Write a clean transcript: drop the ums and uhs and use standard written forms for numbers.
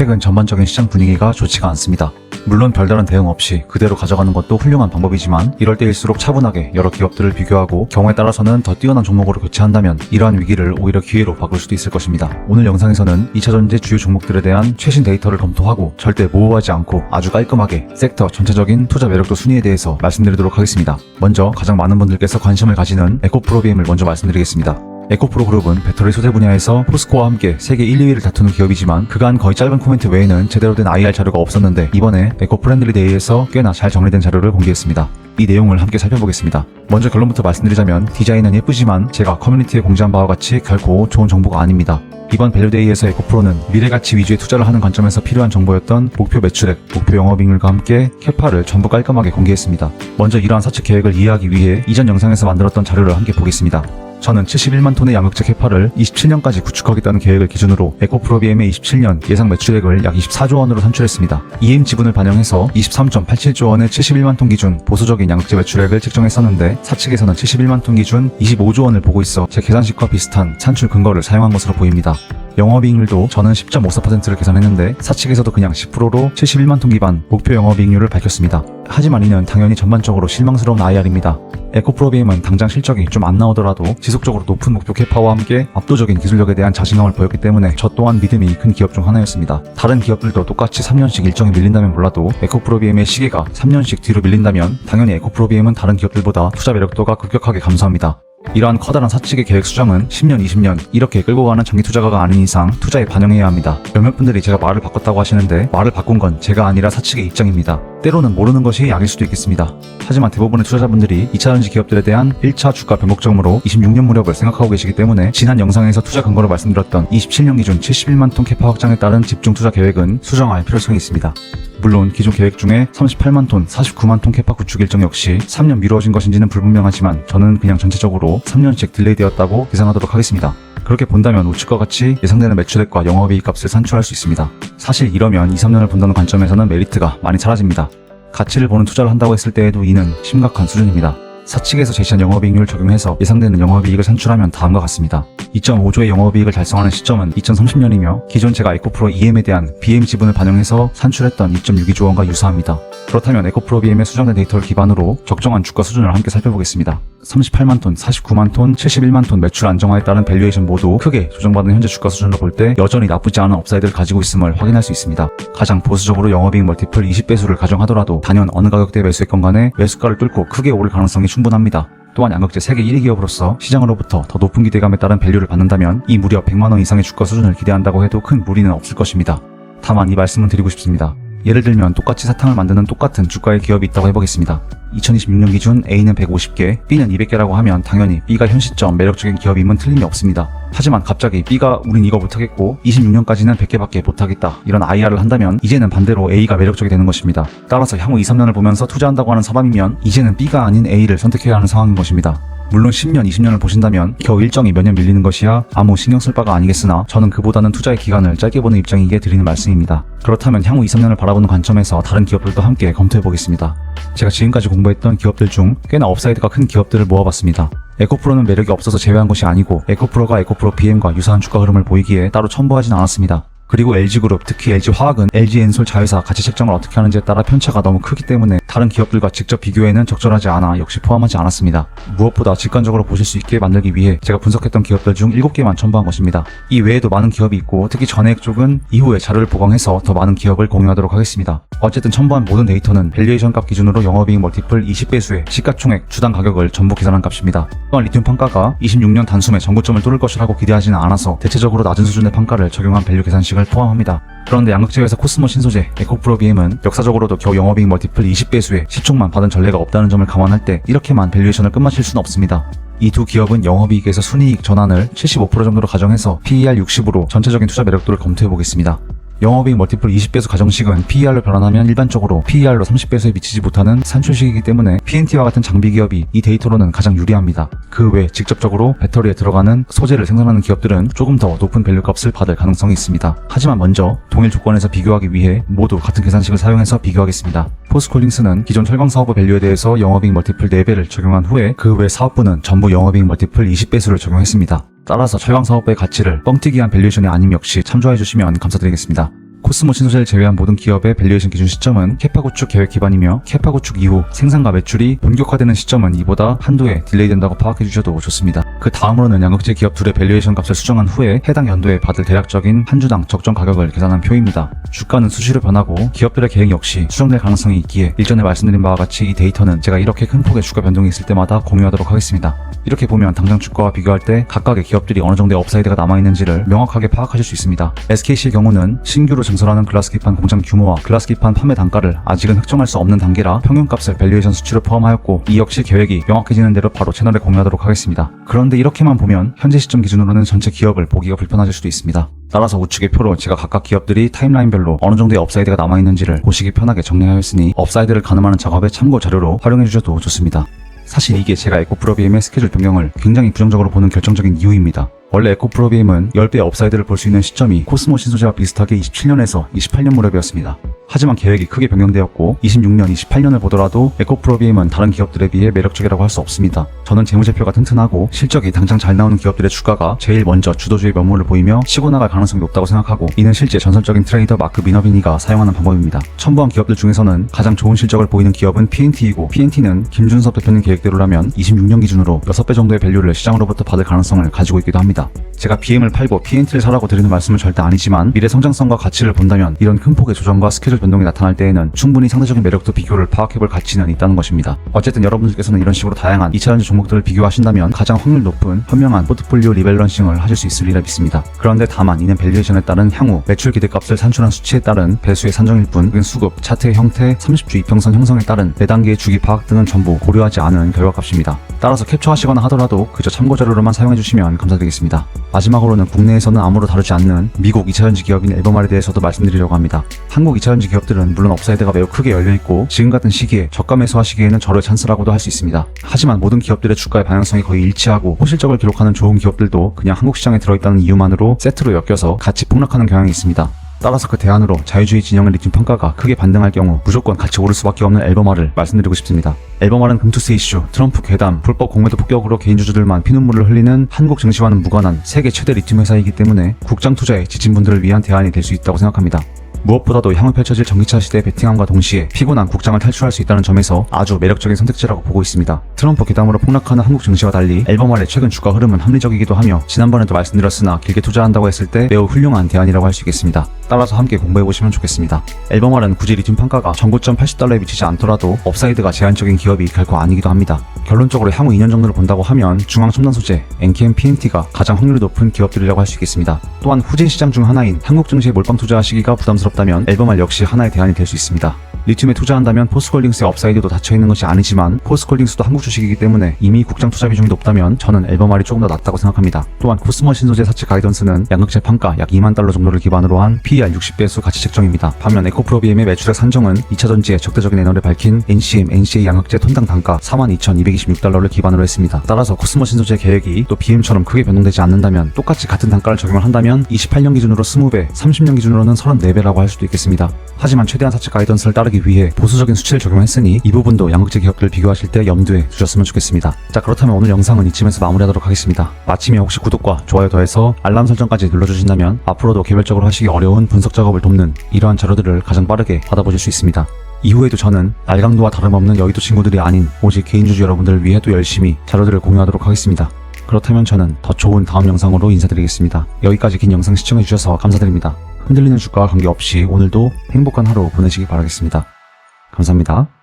최근 전반적인 시장 분위기가 좋지가 않습니다. 물론 별다른 대응 없이 그대로 가져가는 것도 훌륭한 방법이지만 이럴 때일수록 차분하게 여러 기업들을 비교하고 경우에 따라서는 더 뛰어난 종목으로 교체한다면 이러한 위기를 오히려 기회로 바꿀 수도 있을 것입니다. 오늘 영상에서는 2차전지 주요 종목들에 대한 최신 데이터를 검토하고 절대 모호하지 않고 아주 깔끔하게 섹터 전체적인 투자 매력도 순위에 대해서 말씀드리도록 하겠습니다. 먼저 가장 많은 분들께서 관심을 가지는 에코프로비엠을 먼저 말씀드리겠습니다. 에코프로 그룹은 배터리 소재 분야에서 포스코와 함께 세계 1, 2위를 다투는 기업이지만 그간 거의 짧은 코멘트 외에는 제대로 된 IR 자료가 없었는데 이번에 에코프렌들리 데이에서 꽤나 잘 정리된 자료를 공개했습니다. 이 내용을 함께 살펴보겠습니다. 먼저 결론부터 말씀드리자면 디자인은 예쁘지만 제가 커뮤니티에 공지한 바와 같이 결코 좋은 정보가 아닙니다. 이번 밸류데이에서 에코프로는 미래가치 위주의 투자를 하는 관점에서 필요한 정보였던 목표 매출액, 목표 영업이익률과 함께 캐파를 전부 깔끔하게 공개했습니다. 먼저 이러한 사측 계획을 이해하기 위해 이전 영상에서 만들었던 자료를 함께 보겠습니다. 저는 71만 톤의 양극재 캐파를 27년까지 구축하겠다는 계획을 기준으로 에코프로비엠의 27년 예상 매출액을 약 24조 원으로 산출했습니다. EM 지분을 반영해서 23.87조 원의 71만 톤 기준 보수적인 양극재 매출액을 책정했었는데 사측에서는 71만 톤 기준 25조 원을 보고 있어 제 계산식과 비슷한 산출 근거를 사용한 것으로 보입니다. 영업이익률도 저는 10.54%를 계산했는데 사측에서도 그냥 10%로 71만 톤 기반 목표 영업이익률을 밝혔습니다. 하지만 이는 당연히 전반적으로 실망스러운 IR입니다. 에코프로비엠은 당장 실적이 좀 안 나오더라도 지속적으로 높은 목표 캐파와 함께 압도적인 기술력에 대한 자신감을 보였기 때문에 저 또한 믿음이 큰 기업 중 하나였습니다. 다른 기업들도 똑같이 3년씩 일정이 밀린다면 몰라도 에코프로비엠의 시계가 3년씩 뒤로 밀린다면 당연히 에코프로비엠은 다른 기업들보다 투자 매력도가 급격하게 감소합니다. 이러한 커다란 사측의 계획 수정은 10년, 20년 이렇게 끌고 가는 장기 투자가가 아닌 이상 투자에 반영해야 합니다. 몇몇 분들이 제가 말을 바꿨다고 하시는데 말을 바꾼 건 제가 아니라 사측의 입장입니다. 때로는 모르는 것이 약일 수도 있겠습니다. 하지만 대부분의 투자자분들이 2차전지 기업들에 대한 1차 주가 변곡점으로 26년 무렵을 생각하고 계시기 때문에 지난 영상에서 투자 근거로 말씀드렸던 27년 기준 71만 톤 캐파 확장에 따른 집중 투자 계획은 수정할 필요성이 있습니다. 물론 기존 계획 중에 38만 톤, 49만 톤 캐파 구축 일정 역시 3년 미뤄진 것인지는 불분명하지만 저는 그냥 전체적으로 3년씩 딜레이 되었다고 계산하도록 하겠습니다. 그렇게 본다면 우측과 같이 예상되는 매출액과 영업이익 값을 산출할 수 있습니다. 사실 이러면 2, 3년을 본다는 관점에서는 메리트가 많이 사라집니다. 가치를 보는 투자를 한다고 했을 때에도 이는 심각한 수준입니다. 사측에서 제시한 영업이익률을 적용해서 예상되는 영업이익을 산출하면 다음과 같습니다. 2.5조의 영업이익을 달성하는 시점은 2030년이며 기존 제가 에코프로 EM에 대한 BM 지분을 반영해서 산출했던 2.62조 원과 유사합니다. 그렇다면 에코프로비엠의 수정된 데이터를 기반으로 적정한 주가 수준을 함께 살펴보겠습니다. 38만 톤, 49만 톤, 71만 톤 매출 안정화에 따른 밸류에이션 모두 크게 조정받은 현재 주가 수준으로 볼 때 여전히 나쁘지 않은 업사이드를 가지고 있음을 확인할 수 있습니다. 가장 보수적으로 영업이익 멀티플 20배수를 가정하더라도 단연 어느 가격대의 매수했건 간에 매수가를 뚫고 크게 오를 가능성이 충분합니다. 또한 양극재 세계 1위 기업으로서 시장으로부터 더 높은 기대감에 따른 밸류를 받는다면 이 무려 100만원 이상의 주가 수준을 기대한다고 해도 큰 무리는 없을 것입니다. 다만 이 말씀은 드리고 싶습니다. 예를 들면 똑같이 사탕을 만드는 똑같은 주가의 기업이 있다고 해보겠습니다. 2026년 기준 A는 150개, B는 200개라고 하면 당연히 B가 현 시점 매력적인 기업임은 틀림이 없습니다. 하지만 갑자기 B가 우린 이거 못하겠고 26년까지는 100개밖에 못하겠다 이런 IR을 한다면 이제는 반대로 A가 매력적이 되는 것입니다. 따라서 향후 2, 3년을 보면서 투자한다고 하는 사람이면 이제는 B가 아닌 A를 선택해야 하는 상황인 것입니다. 물론 10년, 20년을 보신다면 겨우 일정이 몇 년 밀리는 것이야 아무 신경 쓸 바가 아니겠으나 저는 그보다는 투자의 기간을 짧게 보는 입장이기에 드리는 말씀입니다. 그렇다면 향후 2, 3년을 바라보는 관점에서 다른 기업들도 함께 검토해보겠습니다. 제가 지금까지 공부했던 기업들 중 꽤나 업사이드가 큰 기업들을 모아봤습니다. 에코프로는 매력이 없어서 제외한 것이 아니고 에코프로가 에코프로 BM과 유사한 주가 흐름을 보이기에 따로 첨부하진 않았습니다. 그리고 LG그룹, 특히 LG화학은 LG엔솔 자회사 가치 책정을 어떻게 하는지에 따라 편차가 너무 크기 때문에 다른 기업들과 직접 비교에는 적절하지 않아 역시 포함하지 않았습니다. 무엇보다 직관적으로 보실 수 있게 만들기 위해 제가 분석했던 기업들 중 7개만 첨부한 것입니다. 이 외에도 많은 기업이 있고 특히 전액 쪽은 이후에 자료를 보강해서 더 많은 기업을 공유하도록 하겠습니다. 어쨌든 첨부한 모든 데이터는 밸류에이션 값 기준으로 영업이익 멀티플 20배수의 시가총액, 주당 가격을 전부 계산한 값입니다. 또한 리튬 판가가 26년 단숨에 전고점을 뚫을 것이라고 기대하지는 않아서 대체적으로 낮은 수준의 판가를 적용한 밸류 계산식을 포함합니다. 그런데 양극재 회사 코스모 신소재, 에코프로비엠은 역사적으로도 겨우 영업이익 멀티플 20배수의 시총만 받은 전례가 없다는 점을 감안할 때 이렇게만 밸류에이션을 끝마칠 수는 없습니다. 이 두 기업은 영업이익에서 순이익 전환을 75% 정도로 가정해서 PER 60으로 전체적인 투자 매력도를 검토해보겠습니다. 영업이익 멀티플 20배수 가정식은 PER로 변환하면 일반적으로 PER로 30배수에 미치지 못하는 산출식이기 때문에 PNT와 같은 장비 기업이 이 데이터로는 가장 유리합니다. 그 외 직접적으로 배터리에 들어가는 소재를 생산하는 기업들은 조금 더 높은 밸류 값을 받을 가능성이 있습니다. 하지만 먼저 동일 조건에서 비교하기 위해 모두 같은 계산식을 사용해서 비교하겠습니다. 포스코링스는 기존 철강 사업부 밸류에 대해서 영업이익 멀티플 4배를 적용한 후에 그 외 사업부는 전부 영업이익 멀티플 20배수를 적용했습니다. 따라서 철강 사업부의 가치를 뻥튀기한 밸류에이션이 아님 역시 참조해 주시면 감사드리겠습니다. 코스모 신소재를 제외한 모든 기업의 밸류에이션 기준 시점은 캐파 구축 계획 기반이며 캐파 구축 이후 생산과 매출이 본격화되는 시점은 이보다 한두 해 딜레이 된다고 파악해 주셔도 좋습니다. 그 다음으로는 양극재 기업 둘의 밸류에이션 값을 수정한 후에 해당 연도에 받을 대략적인 한 주당 적정 가격을 계산한 표입니다. 주가는 수시로 변하고 기업들의 계획 역시 수정될 가능성이 있기에 일전에 말씀드린 바와 같이 이 데이터는 제가 이렇게 큰 폭의 주가 변동이 있을 때마다 공유하도록 하겠습니다. 이렇게 보면 당장 주가와 비교할 때 각각의 기업들이 어느 정도의 업사이드가 남아있는지를 명확하게 파악하실 수 있습니다. SKC의 경우는 신규로 증설하는 글라스기판 공장 규모와 글라스기판 판매 단가를 아직은 획정할 수 없는 단계라 평균값을 밸류에이션 수치로 포함하였고 이 역시 계획이 명확해지는 대로 바로 채널에 공유하도록 하겠습니다. 그런데 이렇게만 보면 현재 시점 기준으로는 전체 기업을 보기가 불편하실 수도 있습니다. 따라서 우측의 표로 제가 각각 기업들이 타임라인별로 어느 정도의 업사이드가 남아있는지를 보시기 편하게 정리하였으니 업사이드를 가늠하는 작업의 참고 자료로 활용해주셔도 좋습니다. 사실 이게 제가 에코프로비엠의 스케줄 변경을 굉장히 부정적으로 보는 결정적인 이유입니다. 원래 에코프로비엠은 10배의 업사이드를 볼 수 있는 시점이 코스모 신소재와 비슷하게 27년에서 28년 무렵이었습니다. 하지만 계획이 크게 변경되었고 26년, 28년을 보더라도 에코프로비엠은 다른 기업들에 비해 매력적이라고 할 수 없습니다. 저는 재무제표가 튼튼하고 실적이 당장 잘 나오는 기업들의 주가가 제일 먼저 주도주의 면모를 보이며 치고 나갈 가능성이 높다고 생각하고 이는 실제 전설적인 트레이더 마크 미너비니가 사용하는 방법입니다. 첨부한 기업들 중에서는 가장 좋은 실적을 보이는 기업은 PNT이고 PNT는 김준섭 대표님 계획대로라면 26년 기준으로 6배 정도의 밸류를 시장으로부터 받을 가능성을 가지고 있기도 합니다. 제가 BM을 팔고 PNT를 사라고 드리는 말씀은 절대 아니지만 미래 성장성과 가치를 본다면 이런 큰 폭의 조정과 스케줄 변동이 나타날 때에는 충분히 상대적인 매력도 비교를 파악해볼 가치는 있다는 것입니다. 어쨌든 여러분들께서는 이런 식으로 다양한 2차전지 종목들을 비교하신다면 가장 확률 높은 현명한 포트폴리오 리밸런싱을 하실 수 있으리라 믿습니다. 그런데 다만 이는 밸류에이션에 따른 향후 매출 기대값을 산출한 수치에 따른 배수의 산정일 뿐 수급, 차트의 형태, 30주 이평선 형성에 따른 매단계의 주기 파악 등은 전부 고려하지 않은 결과값입니다. 따라서 캡처하시거나 하더라도 그저 참고자료로만 사용해주시면 감사드리겠습니다. 마지막으로는 국내에서는 아무로 다루지 않는 미국 2차전지 기업인 앨범알에 대해서도 말씀드리려고 합니다. 한국 2차전지 기업들은 물론 업사이드가 매우 크게 열려있고 지금 같은 시기에 저가 매수하시기에는 절호의 찬스라고도 할 수 있습니다. 하지만 모든 기업들의 주가의 방향성이 거의 일치하고 호실적을 기록하는 좋은 기업들도 그냥 한국 시장에 들어있다는 이유만으로 세트로 엮여서 같이 폭락하는 경향이 있습니다. 따라서 그 대안으로 자유주의 진영의 리튬 평가가 크게 반등할 경우 무조건 같이 오를 수밖에 없는 앨범알을 말씀드리고 싶습니다. 앨범알은 금투스 이슈, 트럼프 괴담, 불법 공매도 폭격으로 개인주주들만 피눈물을 흘리는 한국 증시와는 무관한 세계 최대 리튬 회사이기 때문에 국장 투자에 지친분들을 위한 대안이 될 수 있다고 생각합니다. 무엇보다도 향후 펼쳐질 전기차 시대의 베팅함과 동시에 피곤한 국장을 탈출할 수 있다는 점에서 아주 매력적인 선택지라고 보고 있습니다. 트럼프 괴담으로 폭락하는 한국 증시와 달리 앨범알의 최근 주가 흐름은 합리적이기도 하며 지난번에도 말씀드렸으나 길게 투자한다고 했을 때 매우 훌륭한 대안이라고 할 수 있겠습니다. 따라서 함께 공부해보시면 좋겠습니다. 앨범알은 굳이 리튬 판가가 전고점 80달러에 미치지 않더라도 업사이드가 제한적인 기업이 결코 아니기도 합니다. 결론적으로 향후 2년 정도를 본다고 하면 중앙첨단 소재, NKM PNT가 가장 확률이 높은 기업들이라고 할 수 있겠습니다. 또한 후진 시장 중 하나인 한국 증시에 몰빵 투자하시기가 부담스럽다면 앨범알 역시 하나의 대안이 될 수 있습니다. 리튬에 투자한다면 포스콜딩스의 업사이드도 닫혀있는 것이 아니지만 포스콜딩스도 한국 주식이기 때문에 이미 국장 투자 비중이 높다면 저는 앨범알이 조금 더 낫다고 생각합니다. 또한 코스모 신소재 사채 가이던스는 양극재 판가 약 2만 달러 정도를 기반으로 한 PER 60배수 가치 책정입니다. 반면 에코프로비엠의 매출액 산정은 2차전지의 적대적인 애널에 밝힌 NCM, NCA 양극재 톤당 단가 42,226달러를 기반으로 했습니다. 따라서 코스모 신소재 계획이 또 BM처럼 크게 변동되지 않는다면 똑같이 같은 단가를 적용을 한다면 28년 기준으로 20배, 30년 기준으로는 34배라고 할 수도 있겠습니다. 하지만 최대한 사채 가이던스를 따르기 위해 보수적인 수치를 적용했으니 이 부분도 양극재 기업들을 비교하실 때 염두에 두셨으면 좋겠습니다. 자, 그렇다면 오늘 영상은 이쯤에서 마무리하도록 하겠습니다. 마침에 혹시 구독과 좋아요 더해서 알람 설정까지 눌러주신다면 앞으로도 개별적으로 하시기 어려운 분석 작업을 돕는 이러한 자료들을 가장 빠르게 받아보실 수 있습니다. 이후에도 저는 알강도와 다름없는 여의도 친구들이 아닌 오직 개인주주 여러분들을 위해 또 열심히 자료들을 공유하도록 하겠습니다. 그렇다면 저는 더 좋은 다음 영상으로 인사드리겠습니다. 여기까지 긴 영상 시청해주셔서 감사드립니다. 흔들리는 주가와 관계없이 오늘도 행복한 하루 보내시기 바라겠습니다. 감사합니다.